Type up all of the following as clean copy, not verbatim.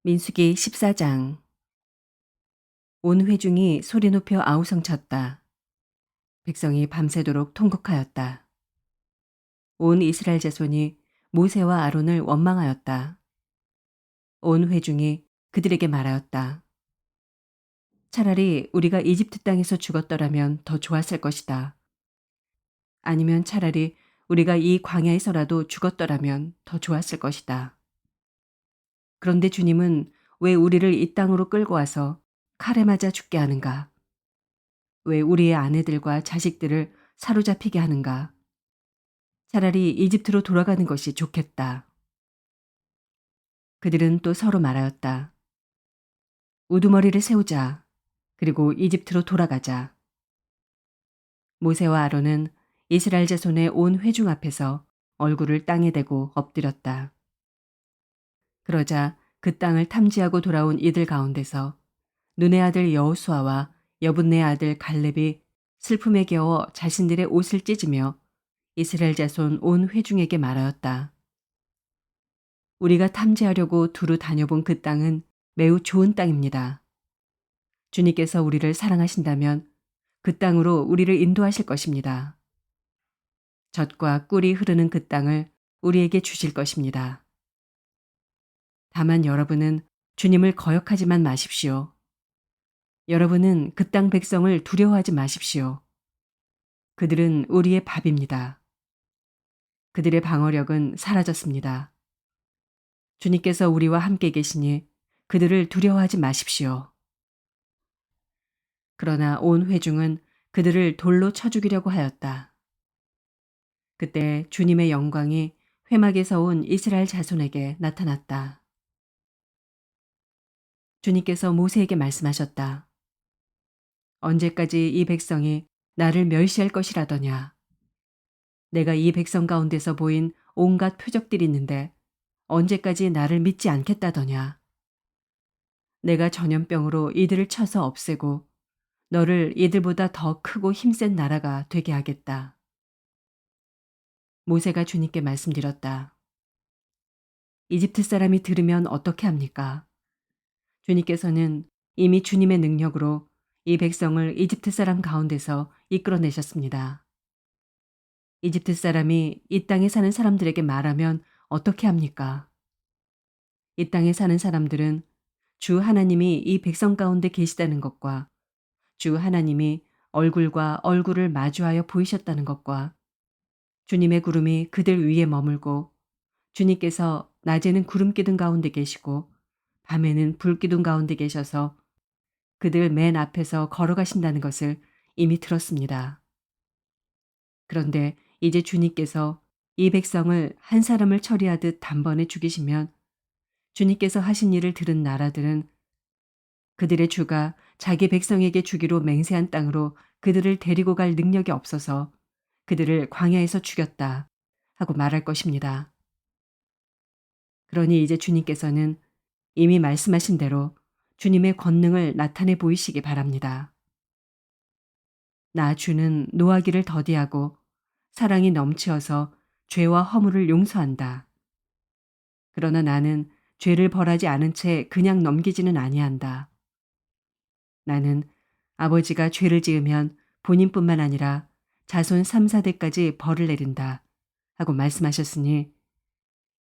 민수기 14장. 온 회중이 소리 높여 아우성쳤다. 백성이 밤새도록 통곡하였다. 온 이스라엘 자손이 모세와 아론을 원망하였다. 온 회중이 그들에게 말하였다. 차라리 우리가 이집트 땅에서 죽었더라면 더 좋았을 것이다. 아니면 차라리 우리가 이 광야에서라도 죽었더라면 더 좋았을 것이다. 그런데 주님은 왜 우리를 이 땅으로 끌고 와서 칼에 맞아 죽게 하는가? 왜 우리의 아내들과 자식들을 사로잡히게 하는가? 차라리 이집트로 돌아가는 것이 좋겠다. 그들은 또 서로 말하였다. 우두머리를 세우자. 그리고 이집트로 돌아가자. 모세와 아론은 이스라엘 자손의 온 회중 앞에서 얼굴을 땅에 대고 엎드렸다. 그러자 그 땅을 탐지하고 돌아온 이들 가운데서 눈의 아들 여호수아와 여분네 아들 갈렙이 슬픔에 겨워 자신들의 옷을 찢으며 이스라엘 자손 온 회중에게 말하였다. 우리가 탐지하려고 두루 다녀본 그 땅은 매우 좋은 땅입니다. 주님께서 우리를 사랑하신다면 그 땅으로 우리를 인도하실 것입니다. 젖과 꿀이 흐르는 그 땅을 우리에게 주실 것입니다. 다만 여러분은 주님을 거역하지만 마십시오. 여러분은 그 땅 백성을 두려워하지 마십시오. 그들은 우리의 밥입니다. 그들의 방어력은 사라졌습니다. 주님께서 우리와 함께 계시니 그들을 두려워하지 마십시오. 그러나 온 회중은 그들을 돌로 쳐 죽이려고 하였다. 그때 주님의 영광이 회막에서 온 이스라엘 자손에게 나타났다. 주님께서 모세에게 말씀하셨다. 언제까지 이 백성이 나를 멸시할 것이라더냐. 내가 이 백성 가운데서 보인 온갖 표적들이 있는데 언제까지 나를 믿지 않겠다더냐. 내가 전염병으로 이들을 쳐서 없애고 너를 이들보다 더 크고 힘센 나라가 되게 하겠다. 모세가 주님께 말씀드렸다. 이집트 사람이 들으면 어떻게 합니까? 주님께서는 이미 주님의 능력으로 이 백성을 이집트 사람 가운데서 이끌어내셨습니다. 이집트 사람이 이 땅에 사는 사람들에게 말하면 어떻게 합니까? 이 땅에 사는 사람들은 주 하나님이 이 백성 가운데 계시다는 것과 주 하나님이 얼굴과 얼굴을 마주하여 보이셨다는 것과 주님의 구름이 그들 위에 머물고 주님께서 낮에는 구름 기둥 가운데 계시고 밤에는 불 기둥 가운데 계셔서 그들 맨 앞에서 걸어가신다는 것을 이미 들었습니다. 그런데 이제 주님께서 이 백성을 한 사람을 처리하듯 단번에 죽이시면 주님께서 하신 일을 들은 나라들은 그들의 주가 자기 백성에게 주기로 맹세한 땅으로 그들을 데리고 갈 능력이 없어서 그들을 광야에서 죽였다 하고 말할 것입니다. 그러니 이제 주님께서는 이미 말씀하신 대로 주님의 권능을 나타내 보이시기 바랍니다. 나 주는 노하기를 더디하고 사랑이 넘치어서 죄와 허물을 용서한다. 그러나 나는 죄를 벌하지 않은 채 그냥 넘기지는 아니한다. 나는 아버지가 죄를 지으면 본인뿐만 아니라 자손 3, 4대까지 벌을 내린다 하고 말씀하셨으니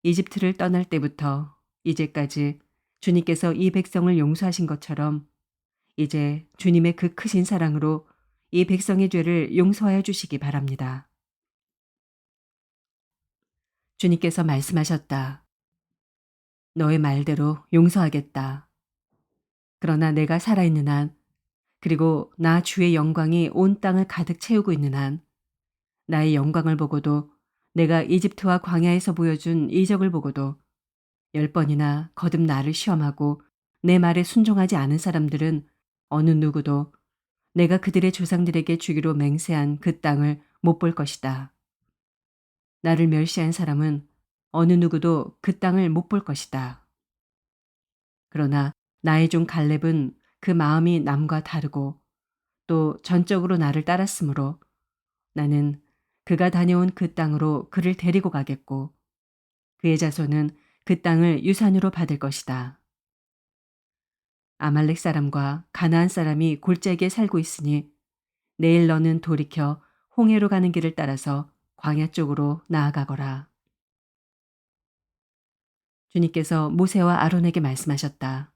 이집트를 떠날 때부터 이제까지 주님께서 이 백성을 용서하신 것처럼 이제 주님의 그 크신 사랑으로 이 백성의 죄를 용서하여 주시기 바랍니다. 주님께서 말씀하셨다. 너의 말대로 용서하겠다. 그러나 내가 살아있는 한 그리고 나 주의 영광이 온 땅을 가득 채우고 있는 한 나의 영광을 보고도 내가 이집트와 광야에서 보여준 이적을 보고도 10번이나 거듭 나를 시험하고 내 말에 순종하지 않은 사람들은 어느 누구도 내가 그들의 조상들에게 주기로 맹세한 그 땅을 못 볼 것이다. 나를 멸시한 사람은 어느 누구도 그 땅을 못 볼 것이다. 그러나 나의 종 갈렙은 그 마음이 남과 다르고 또 전적으로 나를 따랐으므로 나는 그가 다녀온 그 땅으로 그를 데리고 가겠고 그의 자손은 그 땅을 유산으로 받을 것이다. 아말렉 사람과 가나안 사람이 골짜기에 살고 있으니 내일 너는 돌이켜 홍해로 가는 길을 따라서 광야 쪽으로 나아가거라. 주님께서 모세와 아론에게 말씀하셨다.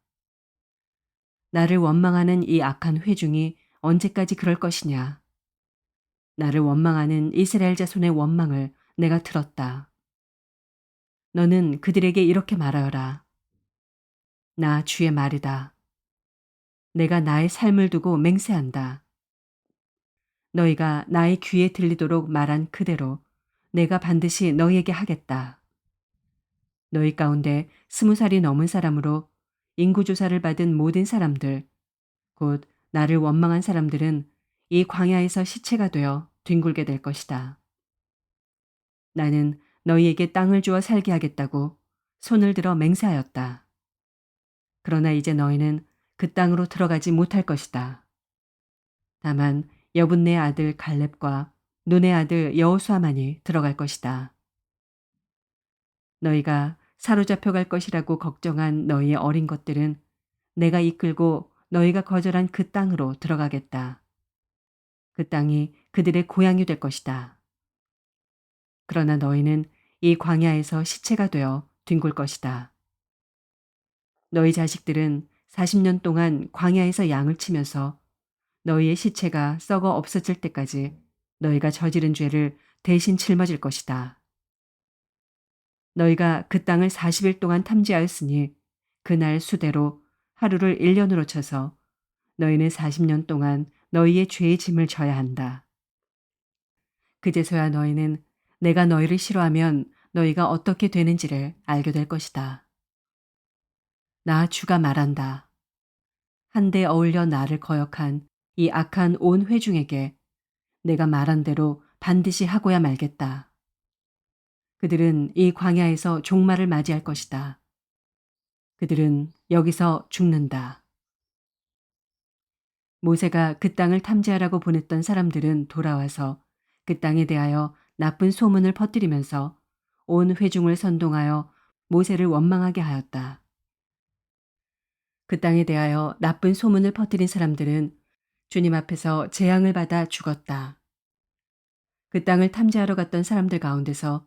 나를 원망하는 이 악한 회중이 언제까지 그럴 것이냐. 나를 원망하는 이스라엘 자손의 원망을 내가 들었다. 너는 그들에게 이렇게 말하여라. 나 주의 말이다. 내가 나의 삶을 두고 맹세한다. 너희가 나의 귀에 들리도록 말한 그대로 내가 반드시 너희에게 하겠다. 너희 가운데 20살이 넘은 사람으로 인구조사를 받은 모든 사람들, 곧 나를 원망한 사람들은 이 광야에서 시체가 되어 뒹굴게 될 것이다. 나는 너희에게 땅을 주어 살게 하겠다고 손을 들어 맹세하였다. 그러나 이제 너희는 그 땅으로 들어가지 못할 것이다. 다만 여분네 아들 갈렙과 눈의 아들 여호수아만이 들어갈 것이다. 너희가 사로잡혀 갈 것이라고 걱정한 너희의 어린 것들은 내가 이끌고 너희가 거절한 그 땅으로 들어가겠다. 그 땅이 그들의 고향이 될 것이다. 그러나 너희는 이 광야에서 시체가 되어 뒹굴 것이다. 너희 자식들은 40년 동안 광야에서 양을 치면서 너희의 시체가 썩어 없어질 때까지 너희가 저지른 죄를 대신 짊어질 것이다. 너희가 그 땅을 40일 동안 탐지하였으니 그날 수대로 하루를 1년으로 쳐서 너희는 40년 동안 너희의 죄의 짐을 져야 한다. 그제서야 너희는 내가 너희를 싫어하면 너희가 어떻게 되는지를 알게 될 것이다. 나 주가 말한다. 한데 어울려 나를 거역한 이 악한 온 회중에게 내가 말한 대로 반드시 하고야 말겠다. 그들은 이 광야에서 종말을 맞이할 것이다. 그들은 여기서 죽는다. 모세가 그 땅을 탐지하라고 보냈던 사람들은 돌아와서 그 땅에 대하여 나쁜 소문을 퍼뜨리면서 온 회중을 선동하여 모세를 원망하게 하였다. 그 땅에 대하여 나쁜 소문을 퍼뜨린 사람들은 주님 앞에서 재앙을 받아 죽었다. 그 땅을 탐지하러 갔던 사람들 가운데서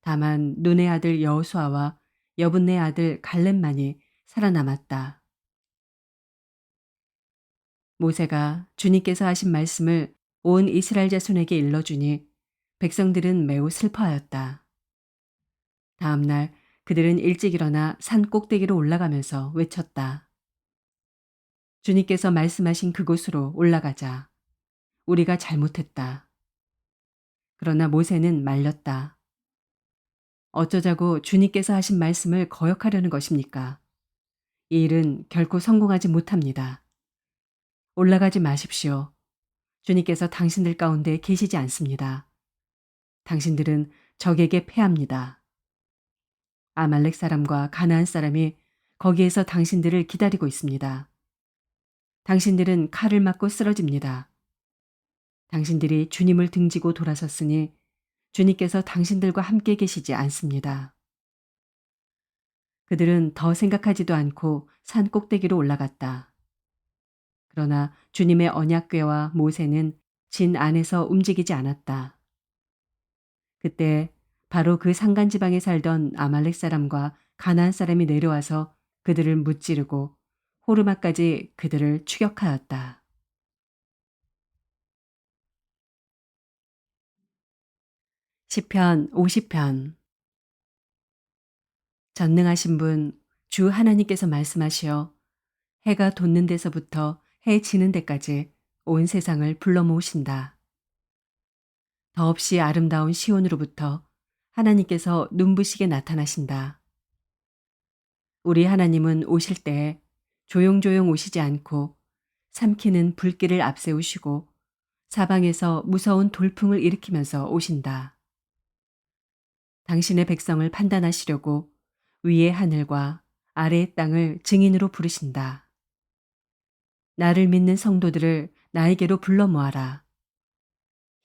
다만 눈의 아들 여호수아와 여분네 아들 갈렙만이 살아남았다. 모세가 주님께서 하신 말씀을 온 이스라엘 자손에게 일러주니 백성들은 매우 슬퍼하였다. 다음 날 그들은 일찍 일어나 산 꼭대기로 올라가면서 외쳤다. 주님께서 말씀하신 그곳으로 올라가자. 우리가 잘못했다. 그러나 모세는 말렸다. 어쩌자고 주님께서 하신 말씀을 거역하려는 것입니까? 이 일은 결코 성공하지 못합니다. 올라가지 마십시오. 주님께서 당신들 가운데 계시지 않습니다. 당신들은 적에게 패합니다. 아말렉 사람과 가나안 사람이 거기에서 당신들을 기다리고 있습니다. 당신들은 칼을 맞고 쓰러집니다. 당신들이 주님을 등지고 돌아섰으니 주님께서 당신들과 함께 계시지 않습니다. 그들은 더 생각하지도 않고 산 꼭대기로 올라갔다. 그러나 주님의 언약궤와 모세는 진 안에서 움직이지 않았다. 그때 바로 그 산간지방에 살던 아말렉 사람과 가나안 사람이 내려와서 그들을 무찌르고 호르마까지 그들을 추격하였다. 시편 50편. 전능하신 분 주 하나님께서 말씀하시어 해가 돋는 데서부터 해 지는 데까지 온 세상을 불러 모으신다. 더없이 아름다운 시온으로부터 하나님께서 눈부시게 나타나신다. 우리 하나님은 오실 때에 조용조용 오시지 않고 삼키는 불길을 앞세우시고 사방에서 무서운 돌풍을 일으키면서 오신다. 당신의 백성을 판단하시려고 위의 하늘과 아래의 땅을 증인으로 부르신다. 나를 믿는 성도들을 나에게로 불러 모아라.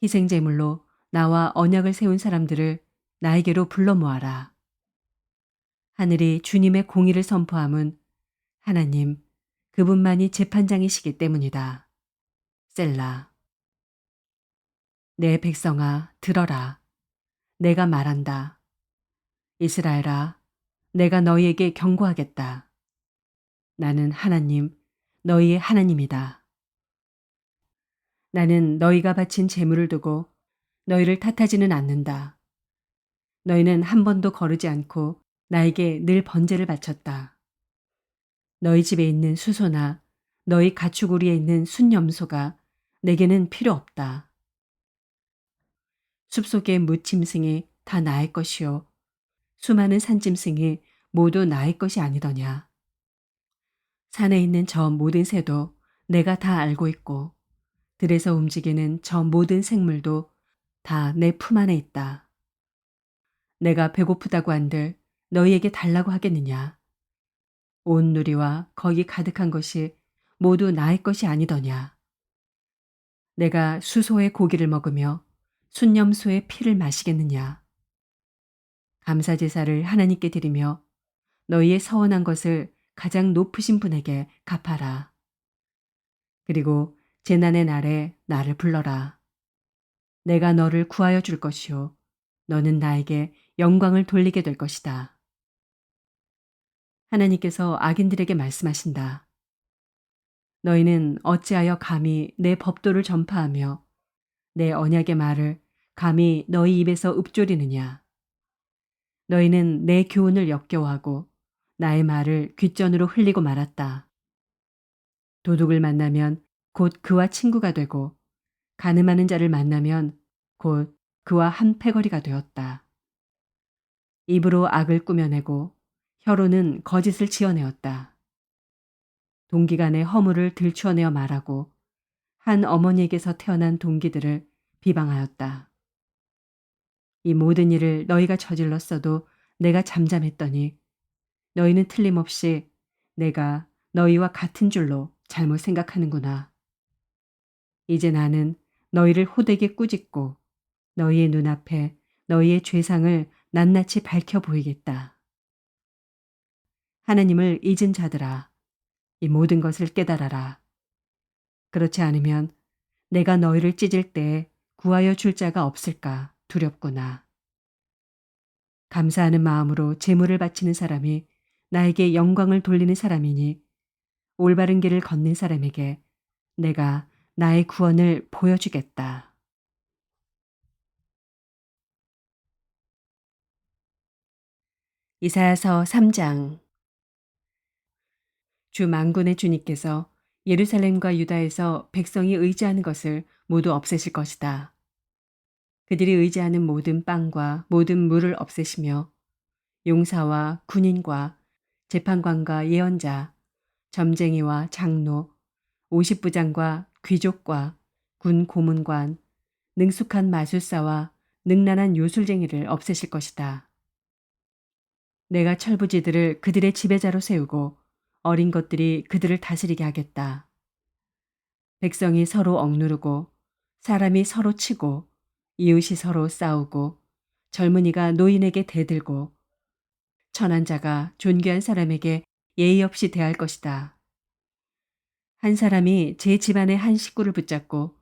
희생제물로 나와 언약을 세운 사람들을 나에게로 불러 모아라. 하늘이 주님의 공의를 선포함은 하나님, 그분만이 재판장이시기 때문이다. 셀라. 내 백성아, 들어라. 내가 말한다. 이스라엘아, 내가 너희에게 경고하겠다. 나는 하나님, 너희의 하나님이다. 나는 너희가 바친 재물을 두고 너희를 탓하지는 않는다. 너희는 한 번도 거르지 않고 나에게 늘 번제를 바쳤다. 너희 집에 있는 수소나 너희 가축우리에 있는 순염소가 내게는 필요 없다. 숲속의 무짐승이 다 나의 것이요 수많은 산짐승이 모두 나의 것이 아니더냐. 산에 있는 저 모든 새도 내가 다 알고 있고 들에서 움직이는 저 모든 생물도 다 내 품 안에 있다. 내가 배고프다고 한들 너희에게 달라고 하겠느냐. 온 누리와 거기 가득한 것이 모두 나의 것이 아니더냐. 내가 수소의 고기를 먹으며 순념소의 피를 마시겠느냐. 감사제사를 하나님께 드리며 너희의 서원한 것을 가장 높으신 분에게 갚아라. 그리고 재난의 날에 나를 불러라. 내가 너를 구하여 줄 것이요 너는 나에게 영광을 돌리게 될 것이다. 하나님께서 악인들에게 말씀하신다. 너희는 어찌하여 감히 내 법도를 전파하며 내 언약의 말을 감히 너희 입에서 읊조리느냐. 너희는 내 교훈을 역겨워하고 나의 말을 귓전으로 흘리고 말았다. 도둑을 만나면 곧 그와 친구가 되고 가늠하는 자를 만나면 곧 그와 한 패거리가 되었다. 입으로 악을 꾸며내고 혀로는 거짓을 지어내었다. 동기간의 허물을 들추어내어 말하고 한 어머니에게서 태어난 동기들을 비방하였다. 이 모든 일을 너희가 저질렀어도 내가 잠잠했더니 너희는 틀림없이 내가 너희와 같은 줄로 잘못 생각하는구나. 이제 나는 너희를 호되게 꾸짖고 너희의 눈앞에 너희의 죄상을 낱낱이 밝혀 보이겠다. 하나님을 잊은 자들아, 이 모든 것을 깨달아라. 그렇지 않으면 내가 너희를 찢을 때 구하여 줄 자가 없을까 두렵구나. 감사하는 마음으로 제물을 바치는 사람이 나에게 영광을 돌리는 사람이니 올바른 길을 걷는 사람에게 내가 나의 구원을 보여주겠다. 이사야서 3장. 주 만군의 주님께서 예루살렘과 유다에서 백성이 의지하는 것을 모두 없애실 것이다. 그들이 의지하는 모든 빵과 모든 물을 없애시며 용사와 군인과 재판관과 예언자, 점쟁이와 장로, 50부장과 귀족과 군 고문관, 능숙한 마술사와 능란한 요술쟁이를 없애실 것이다. 내가 철부지들을 그들의 지배자로 세우고 어린 것들이 그들을 다스리게 하겠다. 백성이 서로 억누르고 사람이 서로 치고 이웃이 서로 싸우고 젊은이가 노인에게 대들고 천한 자가 존귀한 사람에게 예의 없이 대할 것이다. 한 사람이 제 집안의 한 식구를 붙잡고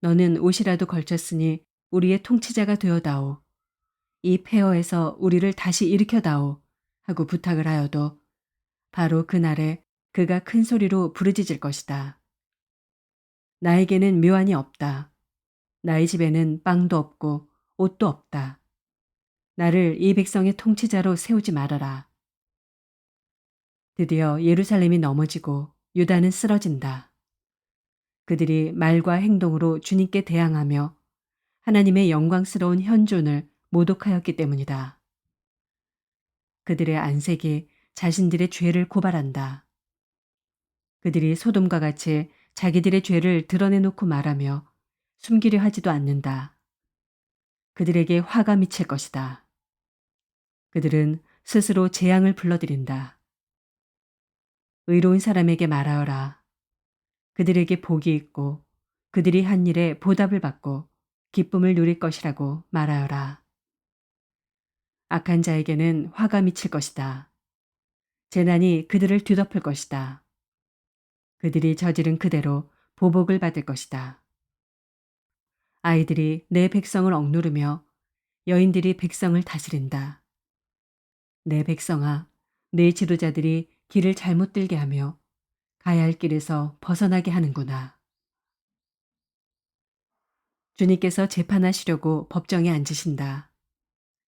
너는 옷이라도 걸쳤으니 우리의 통치자가 되어다오. 이 폐허에서 우리를 다시 일으켜다오 하고 부탁을 하여도 바로 그날에 그가 큰 소리로 부르짖을 것이다. 나에게는 묘안이 없다. 나의 집에는 빵도 없고 옷도 없다. 나를 이 백성의 통치자로 세우지 말아라. 드디어 예루살렘이 넘어지고 유다는 쓰러진다. 그들이 말과 행동으로 주님께 대항하며 하나님의 영광스러운 현존을 모독하였기 때문이다. 그들의 안색이 자신들의 죄를 고발한다. 그들이 소돔과 같이 자기들의 죄를 드러내놓고 말하며 숨기려 하지도 않는다. 그들에게 화가 미칠 것이다. 그들은 스스로 재앙을 불러들인다. 의로운 사람에게 말하여라. 그들에게 복이 있고 그들이 한 일에 보답을 받고 기쁨을 누릴 것이라고 말하여라. 악한 자에게는 화가 미칠 것이다. 재난이 그들을 뒤덮을 것이다. 그들이 저지른 그대로 보복을 받을 것이다. 아이들이 내 백성을 억누르며 여인들이 백성을 다스린다. 내 백성아, 내 지도자들이 길을 잘못 들게 하며 가야 할 길에서 벗어나게 하는구나. 주님께서 재판하시려고 법정에 앉으신다.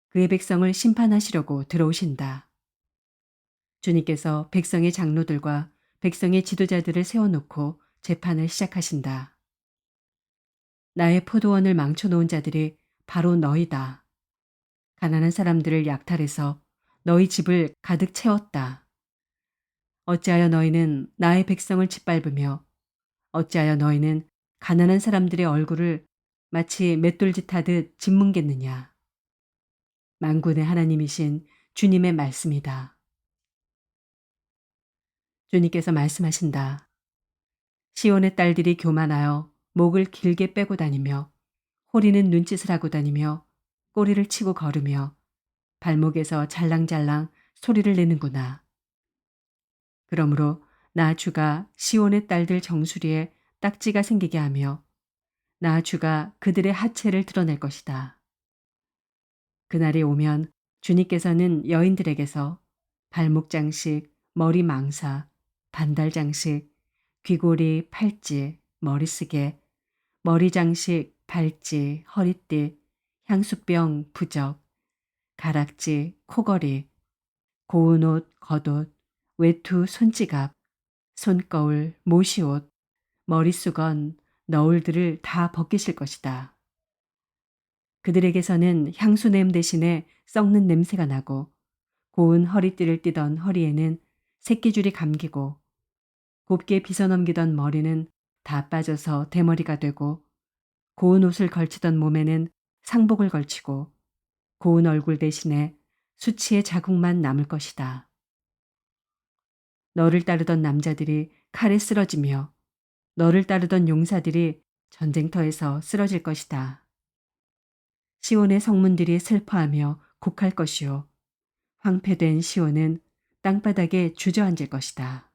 그의 백성을 심판하시려고 들어오신다. 주님께서 백성의 장로들과 백성의 지도자들을 세워놓고 재판을 시작하신다. 나의 포도원을 망쳐놓은 자들이 바로 너희다. 가난한 사람들을 약탈해서 너희 집을 가득 채웠다. 어찌하여 너희는 나의 백성을 짓밟으며 어찌하여 너희는 가난한 사람들의 얼굴을 마치 맷돌짓 하듯 짓뭉갰느냐. 만군의 하나님이신 주님의 말씀이다. 주님께서 말씀하신다. 시온의 딸들이 교만하여 목을 길게 빼고 다니며 호리는 눈짓을 하고 다니며 꼬리를 치고 걸으며 발목에서 잘랑잘랑 소리를 내는구나. 그러므로 나 주가 시온의 딸들 정수리에 딱지가 생기게 하며 나 주가 그들의 하체를 드러낼 것이다. 그날이 오면 주님께서는 여인들에게서 발목 장식, 머리 망사, 반달 장식, 귀고리, 팔찌, 머리쓰개, 머리 장식, 발찌, 허리띠, 향수병, 부적, 가락지, 코걸이, 고운 옷, 겉옷, 외투, 손지갑, 손거울, 모시옷, 머리수건, 너울들을 다 벗기실 것이다. 그들에게서는 향수냄 대신에 썩는 냄새가 나고 고운 허리띠를 띠던 허리에는 새끼줄이 감기고 곱게 빗어넘기던 머리는 다 빠져서 대머리가 되고 고운 옷을 걸치던 몸에는 상복을 걸치고 고운 얼굴 대신에 수치의 자국만 남을 것이다. 너를 따르던 남자들이 칼에 쓰러지며 너를 따르던 용사들이 전쟁터에서 쓰러질 것이다. 시온의 성문들이 슬퍼하며 곡할 것이요. 황폐된 시온은 땅바닥에 주저앉을 것이다.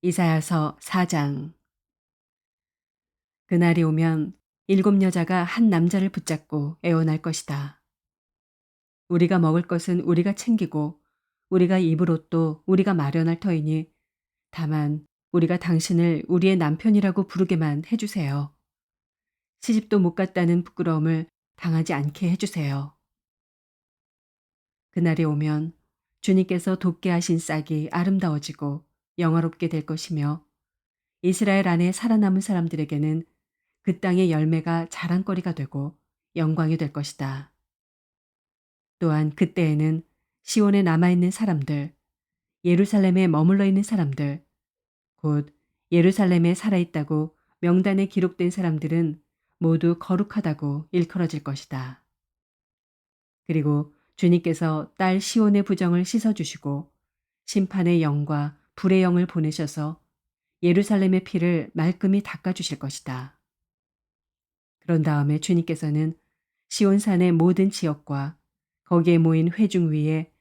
이사야서 4장. 그날이 오면 7 여자가 한 남자를 붙잡고 애원할 것이다. 우리가 먹을 것은 우리가 챙기고 우리가 입을 옷도 우리가 마련할 터이니 다만 우리가 당신을 우리의 남편이라고 부르게만 해주세요. 시집도 못 갔다는 부끄러움을 당하지 않게 해주세요. 그날이 오면 주님께서 돋게 하신 싹이 아름다워지고 영화롭게 될 것이며 이스라엘 안에 살아남은 사람들에게는 그 땅의 열매가 자랑거리가 되고 영광이 될 것이다. 또한 그때에는 시온에 남아있는 사람들, 예루살렘에 머물러 있는 사람들, 곧 예루살렘에 살아있다고 명단에 기록된 사람들은 모두 거룩하다고 일컬어질 것이다. 그리고 주님께서 딸 시온의 부정을 씻어주시고 심판의 영과 불의 영을 보내셔서 예루살렘의 피를 말끔히 닦아주실 것이다. 그런 다음에 주님께서는 시온산의 모든 지역과 거기에 모인 회중 위에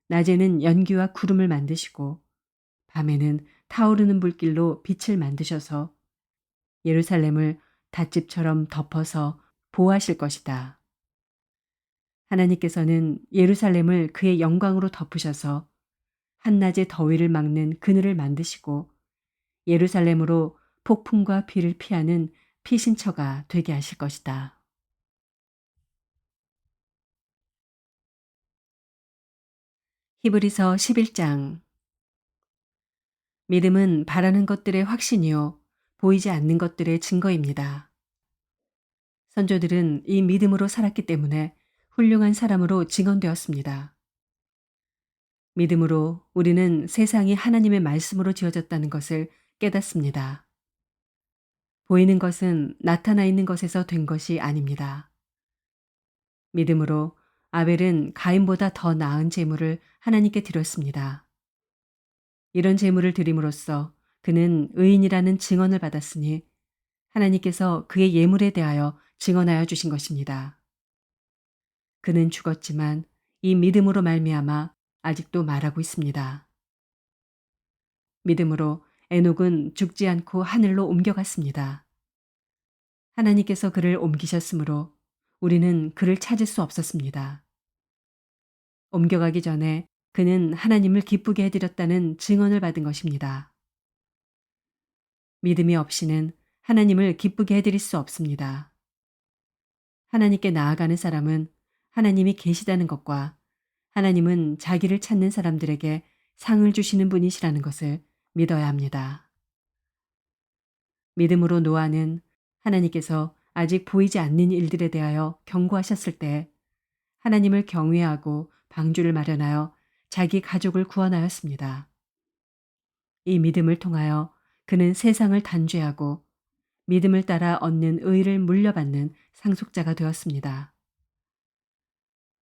낮에는 연기와 구름을 만드시고 밤에는 타오르는 불길로 빛을 만드셔서 예루살렘을 닷집처럼 덮어서 보호하실 것이다. 하나님께서는 예루살렘을 그의 영광으로 덮으셔서 한낮의 더위를 막는 그늘을 만드시고 예루살렘으로 폭풍과 비를 피하는 피신처가 되게 하실 것이다. 히브리서 11장. 믿음은 바라는 것들의 확신이요 보이지 않는 것들의 증거입니다. 선조들은 이 믿음으로 살았기 때문에 훌륭한 사람으로 증언되었습니다. 믿음으로 우리는 세상이 하나님의 말씀으로 지어졌다는 것을 깨닫습니다. 보이는 것은 나타나 있는 것에서 된 것이 아닙니다. 믿음으로 아벨은 가인보다 더 나은 제물을 하나님께 드렸습니다. 이런 제물을 드림으로써 그는 의인이라는 증언을 받았으니 하나님께서 그의 예물에 대하여 증언하여 주신 것입니다. 그는 죽었지만 이 믿음으로 말미암아 아직도 말하고 있습니다. 믿음으로 에녹은 죽지 않고 하늘로 옮겨갔습니다. 하나님께서 그를 옮기셨으므로 우리는 그를 찾을 수 없었습니다. 옮겨가기 전에 그는 하나님을 기쁘게 해드렸다는 증언을 받은 것입니다. 믿음이 없이는 하나님을 기쁘게 해드릴 수 없습니다. 하나님께 나아가는 사람은 하나님이 계시다는 것과 하나님은 자기를 찾는 사람들에게 상을 주시는 분이시라는 것을 믿어야 합니다. 믿음으로 노아는 하나님께서 아직 보이지 않는 일들에 대하여 경고하셨을 때 하나님을 경외하고 방주를 마련하여 자기 가족을 구원하였습니다. 이 믿음을 통하여 그는 세상을 단죄하고 믿음을 따라 얻는 의를 물려받는 상속자가 되었습니다.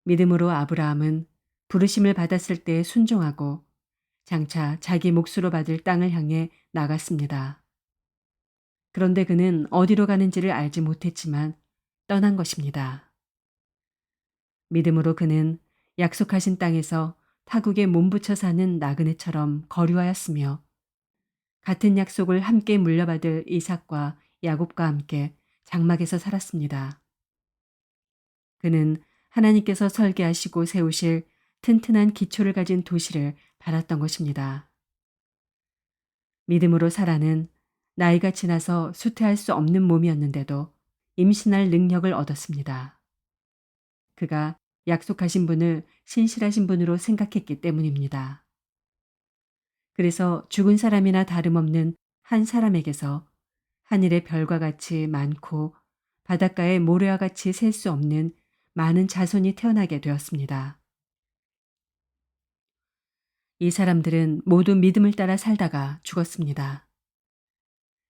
믿음으로 아브라함은 부르심을 받았을 때 순종하고 장차 자기 몫으로 받을 땅을 향해 나갔습니다. 그런데 그는 어디로 가는지를 알지 못했지만 떠난 것입니다. 믿음으로 그는 약속하신 땅에서 타국에 몸붙여 사는 나그네처럼 거류하였으며 같은 약속을 함께 물려받을 이삭과 야곱과 함께 장막에서 살았습니다. 그는 하나님께서 설계하시고 세우실 튼튼한 기초를 가진 도시를 바랐던 것입니다. 믿음으로 사라는 나이가 지나서 수태할 수 없는 몸이었는데도 임신할 능력을 얻었습니다. 그가 약속하신 분을 신실하신 분으로 생각했기 때문입니다. 그래서 죽은 사람이나 다름없는 한 사람에게서 하늘의 별과 같이 많고 바닷가의 모래와 같이 셀 수 없는 많은 자손이 태어나게 되었습니다. 이 사람들은 모두 믿음을 따라 살다가 죽었습니다.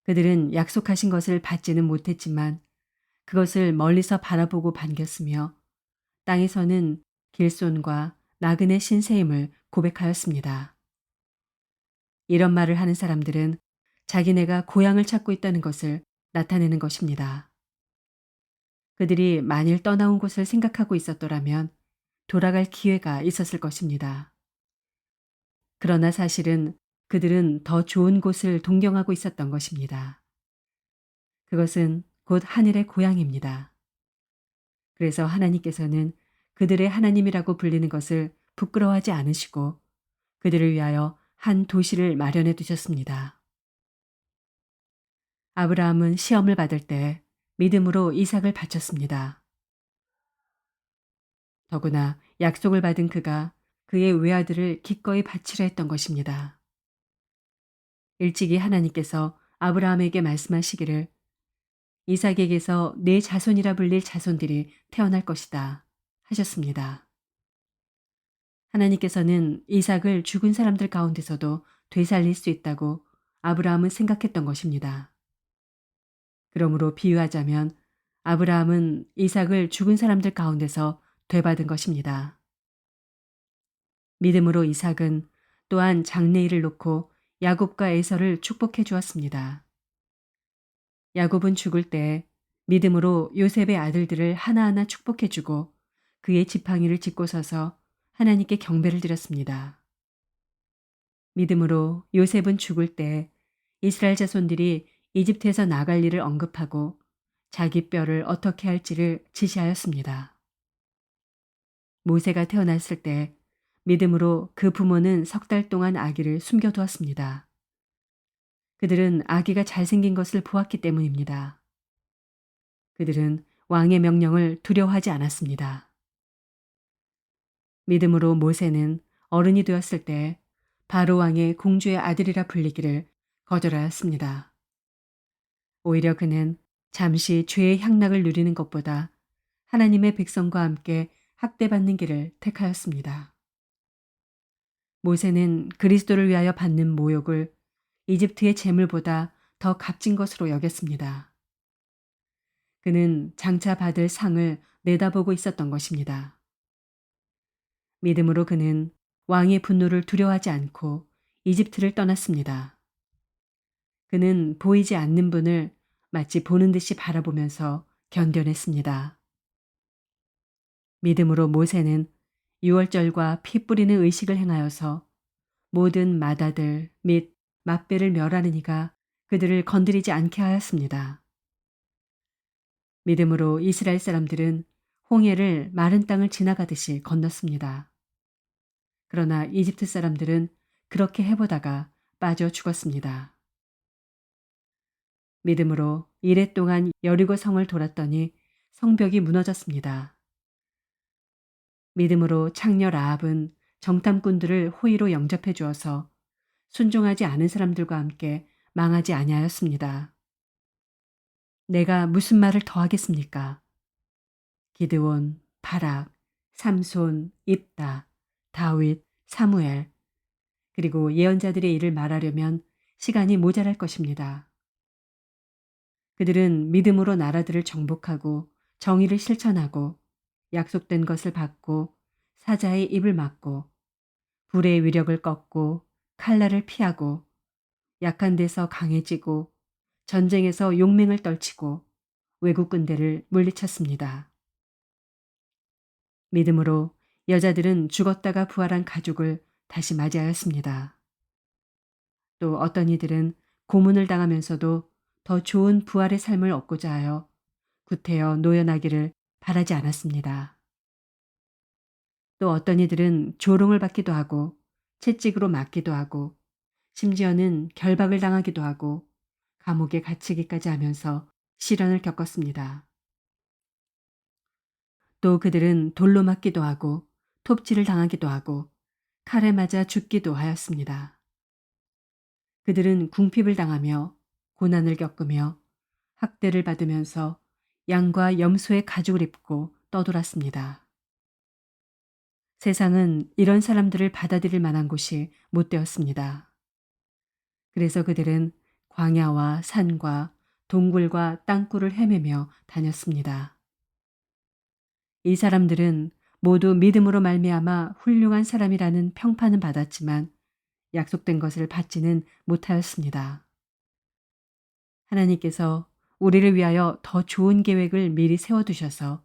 그들은 약속하신 것을 받지는 못했지만 그것을 멀리서 바라보고 반겼으며 땅에서는 길손과 나그네 신세임을 고백하였습니다. 이런 말을 하는 사람들은 자기네가 고향을 찾고 있다는 것을 나타내는 것입니다. 그들이 만일 떠나온 곳을 생각하고 있었더라면 돌아갈 기회가 있었을 것입니다. 그러나 사실은 그들은 더 좋은 곳을 동경하고 있었던 것입니다. 그것은 곧 하늘의 고향입니다. 그래서 하나님께서는 그들의 하나님이라고 불리는 것을 부끄러워하지 않으시고 그들을 위하여 한 도시를 마련해 두셨습니다. 아브라함은 시험을 받을 때 믿음으로 이삭을 바쳤습니다. 더구나 약속을 받은 그가 그의 외아들을 기꺼이 바치려 했던 것입니다. 일찍이 하나님께서 아브라함에게 말씀하시기를 이삭에게서 내 자손이라 불릴 자손들이 태어날 것이다 하셨습니다. 하나님께서는 이삭을 죽은 사람들 가운데서도 되살릴 수 있다고 아브라함은 생각했던 것입니다. 그러므로 비유하자면 아브라함은 이삭을 죽은 사람들 가운데서 되받은 것입니다. 믿음으로 이삭은 또한 장래일을 놓고 야곱과 에서를 축복해 주었습니다. 야곱은 죽을 때 믿음으로 요셉의 아들들을 하나하나 축복해 주고 그의 지팡이를 짚고 서서 하나님께 경배를 드렸습니다. 믿음으로 요셉은 죽을 때 이스라엘 자손들이 이집트에서 나갈 일을 언급하고 자기 뼈를 어떻게 할지를 지시하였습니다. 모세가 태어났을 때 믿음으로 그 부모는 석 달 동안 아기를 숨겨두었습니다. 그들은 아기가 잘생긴 것을 보았기 때문입니다. 그들은 왕의 명령을 두려워하지 않았습니다. 믿음으로 모세는 어른이 되었을 때 바로 왕의 공주의 아들이라 불리기를 거절하였습니다. 오히려 그는 잠시 죄의 향락을 누리는 것보다 하나님의 백성과 함께 학대받는 길을 택하였습니다. 모세는 그리스도를 위하여 받는 모욕을 이집트의 재물보다 더 값진 것으로 여겼습니다. 그는 장차 받을 상을 내다보고 있었던 것입니다. 믿음으로 그는 왕의 분노를 두려워하지 않고 이집트를 떠났습니다. 그는 보이지 않는 분을 마치 보는 듯이 바라보면서 견뎌냈습니다. 믿음으로 모세는 유월절과 피 뿌리는 의식을 행하여서 모든 맏아들 및 맏배를 멸하는 이가 그들을 건드리지 않게 하였습니다. 믿음으로 이스라엘 사람들은 홍해를 마른 땅을 지나가듯이 건넜습니다. 그러나 이집트 사람들은 그렇게 해보다가 빠져 죽었습니다. 믿음으로 이레 동안 여리고 성을 돌았더니 성벽이 무너졌습니다. 믿음으로 창녀 라합은 정탐꾼들을 호의로 영접해 주어서 순종하지 않은 사람들과 함께 망하지 아니하였습니다. 내가 무슨 말을 더하겠습니까? 기드온, 바락, 삼손, 입다, 다윗, 사무엘, 그리고 예언자들의 일을 말하려면 시간이 모자랄 것입니다. 그들은 믿음으로 나라들을 정복하고 정의를 실천하고 약속된 것을 받고 사자의 입을 막고 불의 위력을 꺾고 칼날을 피하고 약한 데서 강해지고 전쟁에서 용맹을 떨치고 외국 군대를 물리쳤습니다. 믿음으로 여자들은 죽었다가 부활한 가족을 다시 맞이하였습니다. 또 어떤 이들은 고문을 당하면서도 더 좋은 부활의 삶을 얻고자 하여 구태여 노연하기를 바라지 않았습니다. 또 어떤 이들은 조롱을 받기도 하고 채찍으로 맞기도 하고 심지어는 결박을 당하기도 하고 감옥에 갇히기까지 하면서 시련을 겪었습니다. 또 그들은 돌로 맞기도 하고 톱질을 당하기도 하고 칼에 맞아 죽기도 하였습니다. 그들은 궁핍을 당하며 고난을 겪으며 학대를 받으면서 양과 염소의 가죽을 입고 떠돌았습니다. 세상은 이런 사람들을 받아들일 만한 곳이 못 되었습니다. 그래서 그들은 광야와 산과 동굴과 땅굴을 헤매며 다녔습니다. 이 사람들은 모두 믿음으로 말미암아 훌륭한 사람이라는 평판은 받았지만 약속된 것을 받지는 못하였습니다. 하나님께서 우리를 위하여 더 좋은 계획을 미리 세워두셔서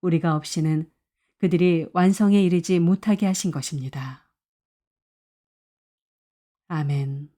우리가 없이는 그들이 완성에 이르지 못하게 하신 것입니다. 아멘.